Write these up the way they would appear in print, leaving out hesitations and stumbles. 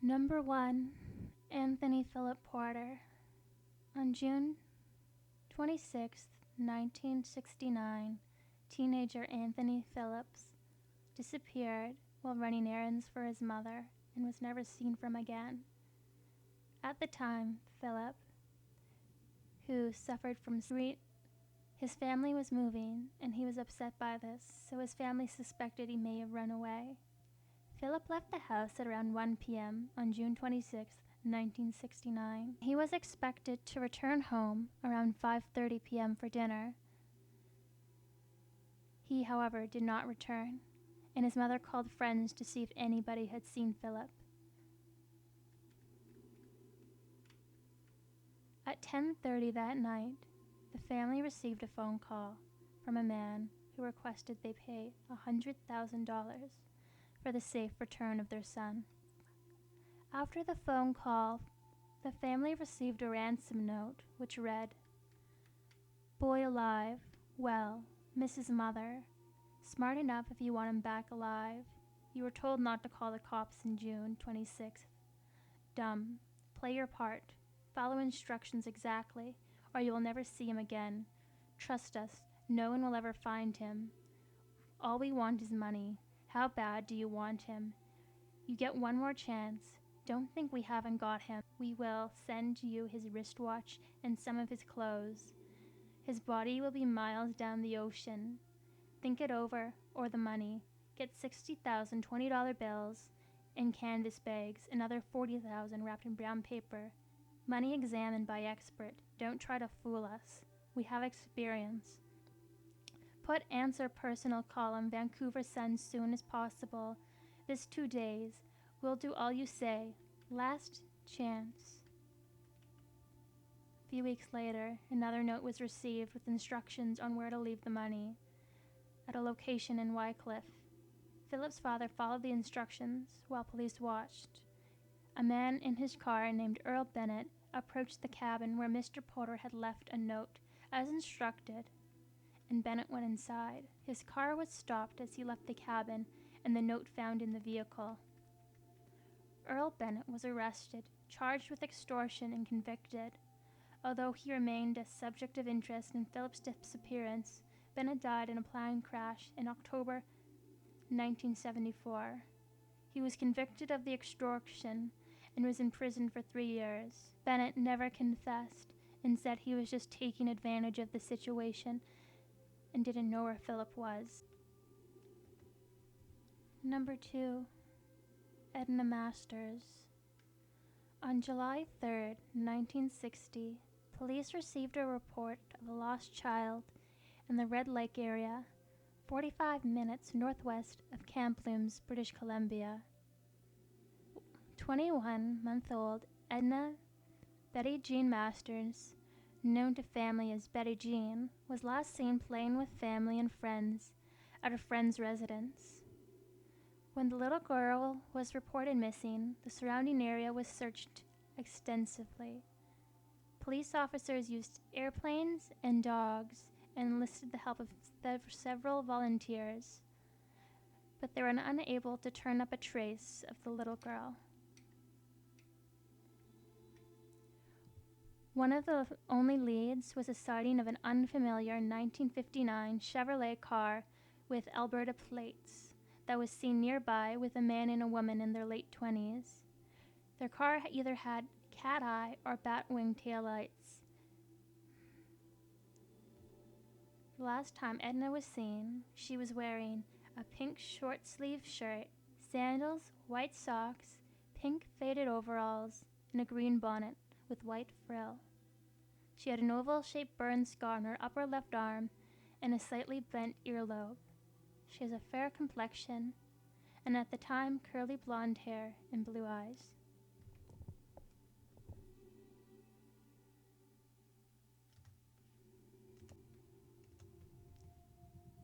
Number 1. Anthony Philip Porter. On June 26, 1969, teenager Anthony Phillips disappeared while running errands for his mother and was never seen from again. At the time, Philip, who suffered from his family was moving and he was upset by this, so his family suspected he may have run away. Philip left the house at around 1 p.m. on June 26, 1969. He was expected to return home around 5:30 p.m. for dinner. He, however, did not return, and his mother called friends to see if anybody had seen Philip. At 10:30 that night, the family received a phone call from a man who requested they pay $100,000 for the safe return of their son. After the phone call, the family received a ransom note which read, "Boy alive, well, Mrs. Mother, smart enough if you want him back alive. You were told not to call the cops on June 26th. Dumb, play your part, follow instructions exactly, or you will never see him again. Trust us, no one will ever find him. All we want is money. How bad do you want him? You get one more chance. Don't think we haven't got him. We will send you his wristwatch and some of his clothes. His body will be miles down the ocean. Think it over, or the money. Get 60,000 $20 bills in canvas bags, another 40,000 wrapped in brown paper. Money examined by expert. Don't try to fool us. We have experience. Put answer personal call on Vancouver Sun soon as possible. This 2 days. We'll do all you say. Last chance." A few weeks later, another note was received with instructions on where to leave the money, at a location in Wycliffe. Philip's father followed the instructions while police watched. A man in his car named Earl Bennett approached the cabin where Mr. Porter had left a note as instructed, and Bennett went inside. His car was stopped as he left the cabin and the note found in the vehicle. Earl Bennett was arrested, charged with extortion, and convicted. Although he remained a subject of interest in Philip's disappearance, Bennett died in a plane crash in October 1974. He was convicted of the extortion and was imprisoned for 3 years. Bennett never confessed and said he was just taking advantage of the situation and didn't know where Philip was. Number 2. Edna Masters. On July 3, 1960, police received a report of a lost child in the Red Lake area, 45 minutes northwest of Kamloops, British Columbia. 21-month-old Edna Betty Jean Masters, known to family as Betty Jean, was last seen playing with family and friends at a friend's residence. When the little girl was reported missing, the surrounding area was searched extensively. Police officers used airplanes and dogs and enlisted the help of several volunteers, but they were unable to turn up a trace of the little girl. One of the only leads was a sighting of an unfamiliar 1959 Chevrolet car with Alberta plates that was seen nearby with a man and a woman in their late 20s. Their car either had cat eye or bat wing taillights. The last time Edna was seen, she was wearing a pink short-sleeved shirt, sandals, white socks, pink faded overalls, and a green bonnet with white frill. She had an oval-shaped burn scar on her upper left arm and a slightly bent earlobe. She has a fair complexion, and at the time, curly blonde hair and blue eyes.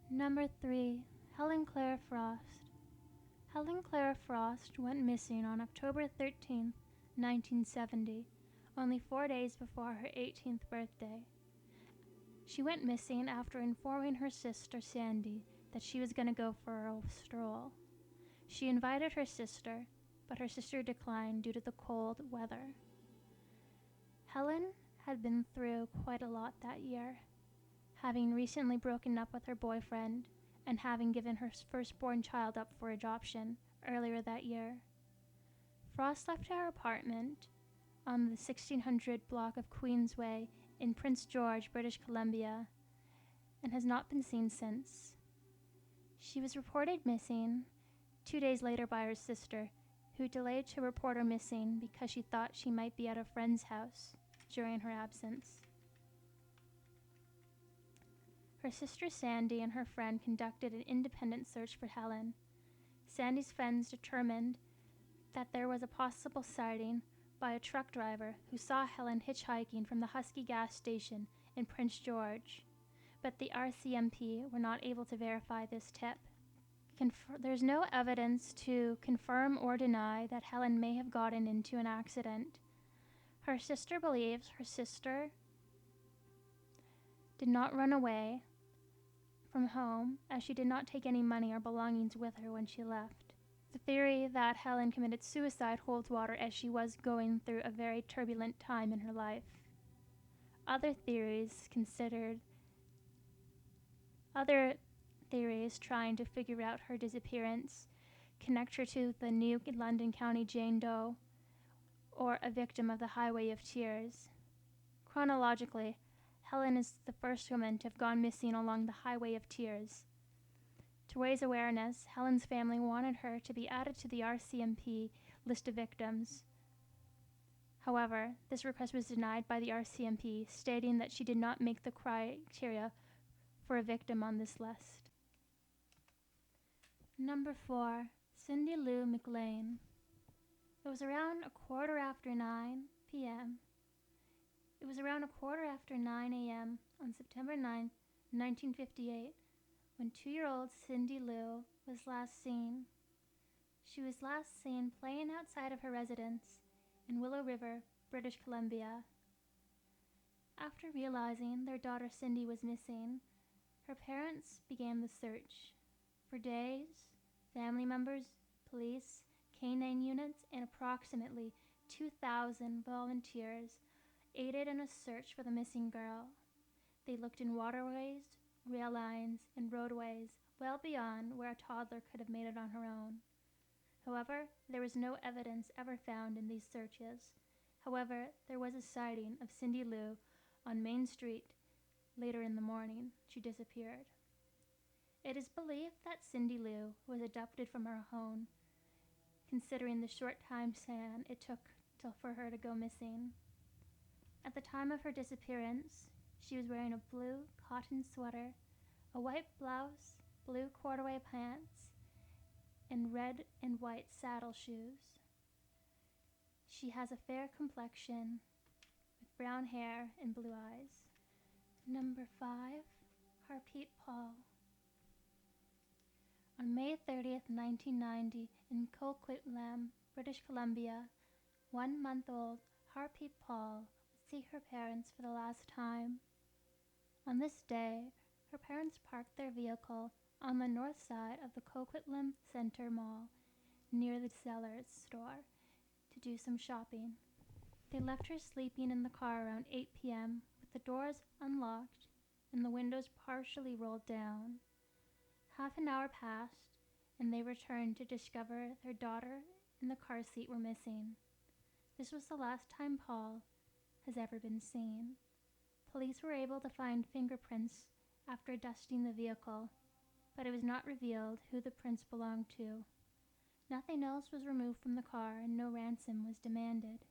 Number 3. Helen Claire Frost. Helen Claire Frost went missing on October 13, 1970, only 4 days before her 18th birthday. She went missing after informing her sister Sandy that she was going to go for a stroll. She invited her sister, but her sister declined due to the cold weather. Helen had been through quite a lot that year, having recently broken up with her boyfriend and having given her firstborn child up for adoption earlier that year. Frost left her apartment on the 1600 block of Queensway in Prince George, British Columbia, and has not been seen since. She was reported missing 2 days later by her sister, who delayed to report her missing because she thought she might be at a friend's house during her absence. Her sister Sandy and her friend conducted an independent search for Helen. Sandy's friends determined that there was a possible sighting by a truck driver who saw Helen hitchhiking from the Husky gas station in Prince George, but the RCMP were not able to verify this tip. There's no evidence to confirm or deny that Helen may have gotten into an accident. Her sister believes her sister did not run away from home, as she did not take any money or belongings with her when she left. The theory that Helen committed suicide holds water, as she was going through a very turbulent time in her life. Other theories trying to figure out her disappearance connect her to the New London County Jane Doe or a victim of the Highway of Tears. Chronologically, Helen is the first woman to have gone missing along the Highway of Tears. To raise awareness, Helen's family wanted her to be added to the RCMP list of victims. However, this request was denied by the RCMP, stating that she did not make the criteria for a victim on this list. Number 4. Cindy Lou McLean. It was around 9:15 p.m. It was around 9:15 a.m. on September 9, 1958, when 2-year-old Cindy Lou was last seen. She was last seen playing outside of her residence in Willow River, British Columbia. After realizing their daughter Cindy was missing, her parents began the search. For days, family members, police, K-9 units, and approximately 2,000 volunteers aided in a search for the missing girl. They looked in waterways, rail lines, and roadways well beyond where a toddler could have made it on her own. However, there was no evidence ever found in these searches. However, there was a sighting of Cindy Lou on Main Street. Later in the morning, she disappeared. It is believed that Cindy Lou was abducted from her home, considering the short time span it took for her to go missing. At the time of her disappearance, she was wearing a blue cotton sweater, a white blouse, blue corduroy pants, and red and white saddle shoes. She has a fair complexion with brown hair and blue eyes. Number 5. Harpreet Paul. On May 30th, 1990, in Coquitlam, British Columbia, 1-month-old Harpreet Paul would see her parents for the last time. On this day, her parents parked their vehicle on the north side of the Coquitlam Center Mall, near the Zellers store, to do some shopping. They left her sleeping in the car around 8 p.m. with the doors unlocked and the windows partially rolled down. Half an hour passed, and they returned to discover their daughter and the car seat were missing. This was the last time Paul has ever been seen. Police were able to find fingerprints after dusting the vehicle, but it was not revealed who the prints belonged to. Nothing else was removed from the car and no ransom was demanded.